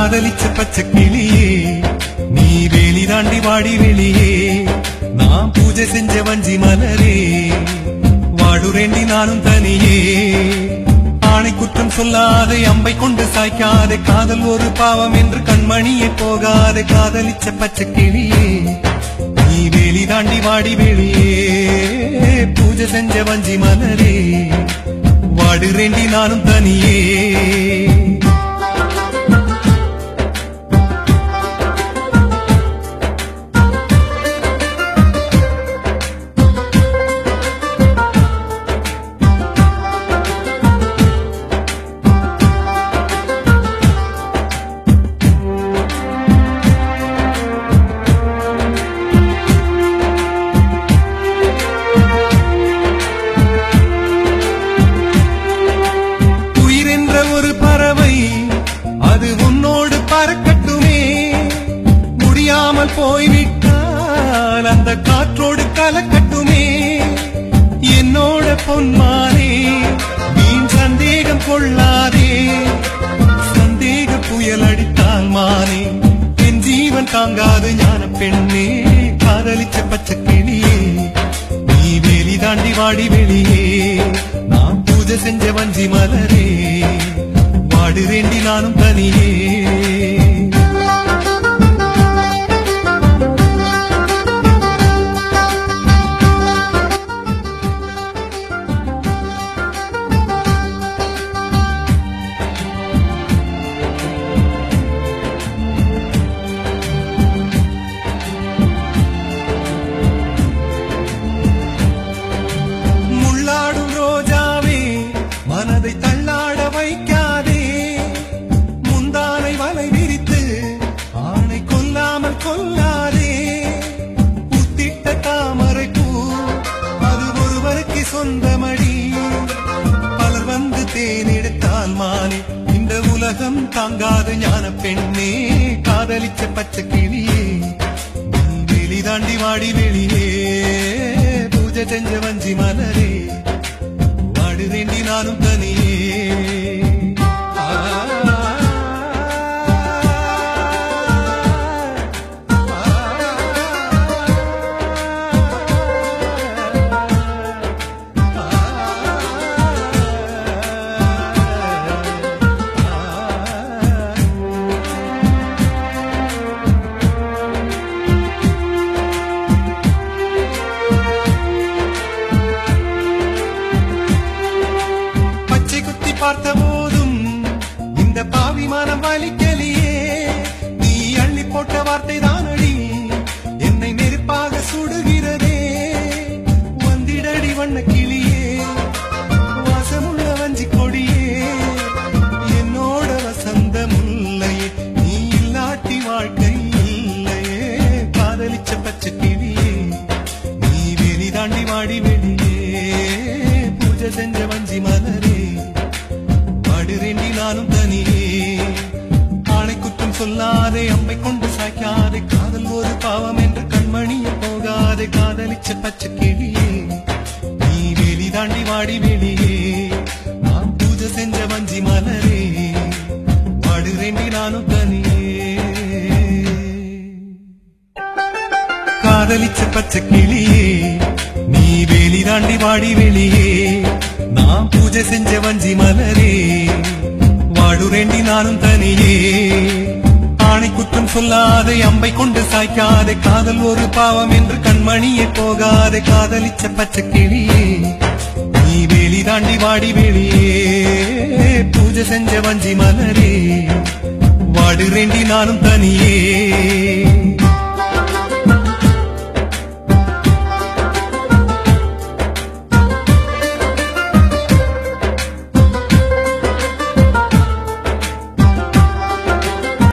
காதலிச்ச பச்சை கிளியே நீ வேலி தாண்டி வாடி வெளியே நான் பூஜை செஞ்ச வஞ்சி மலரே வாடுரேண்டி நானும் தனியே ஆணை குற்றம் சொல்லாதே அம்பை கொண்டு சாய்க்காதே காதல் ஒரு பாவம் என்று கண்மணியே போகாதே காதலிச்ச பச்சை கிளியே நீ வேலி தாண்டி வாடி வெளியே பூஜை செஞ்ச வஞ்சி மலரே வாடுரேண்டி நானும் தனியே போய்விட்டால் அந்த காற்றோடு கலக்கட்டுமே என்னோட பொன்மானே வீண் சந்தேகம் கொள்ளாதே சந்தேக புயல் அடித்தால் மானே என் ஜீவன் தாங்காது ஞான பெண்ணே காதலிச்ச பச்சை கிளியே நீ வேலி தாண்டி வாடி வெளியே நான் பூஜை செஞ்ச வஞ்சி மலரே வாடுரேண்டி நானும் தனியே மனதை தள்ளாட வைக்காதே முந்தானை வலை விரித்து ஆணை கொல்லாமல் கொல்லாதே புத்திட்ட தாமரை பூ அது ஒருவருக்கு சொந்தமடி பலர் வந்து தேனெடுத்தால் மானே இந்த உலகம் தாங்காத ஞான பெண்ணே காதலிச்ச பச்சை கிளியே வெளி தாண்டி வாடி வெளியே பூஜை செஞ்ச வஞ்சி மலரே வாடுரேண்டி நானும் தனியே பார்த்த போதும் இந்த பாவி மனம் வலிக்கலியே நீ அள்ளி போட்ட வார்த்தை தானடி என்னை நெருப்பாக சுடுகிறதே வந்திடடி வண்ண கிளியே வாசமுள்ள வஞ்சி கொடியே என்னோட வசந்த முல்லையே நீ இல்லாட்டி வாழ்க்கை இல்லையே காதலிச்ச பச்சை கிளியே நீ வேலி தாண்டி வாடி வெளியே பூஜை செஞ்ச வஞ்சி மலரே வாடுரேண்டி நானும் தனியே ஆணை குற்றம் சொல்லாதே அம்பை கொண்டு சாய்க்காதே காதல் ஒரு பாவம் என்று கண்மணிய போகாதே காதலிச்ச பச்சை கிளியே நீ வேலி தாண்டி வாடி வெளியே நான் பூஜை செஞ்ச வஞ்சி மலரே வாடுரேண்டி நானும் தனியே காதலிச்ச பச்சை கிளியே நீ வேலி தாண்டி வாடி வெளியே நான் பூஜை செஞ்ச வஞ்சி மலரே வாடுரேண்டி நானும் தனியே ஆணை குற்றம் சொல்லாதே அம்பை கொண்டு சாய்க்காதே காதல் ஒரு பாவம் என்று கண்மணியே போகாதே காதலிச்ச பச்சை கிளியே நீ வேலி தாண்டி வாடி வெளியே பூஜை செஞ்ச வஞ்சி மலரே வாடுரேண்டி நானும் தனியே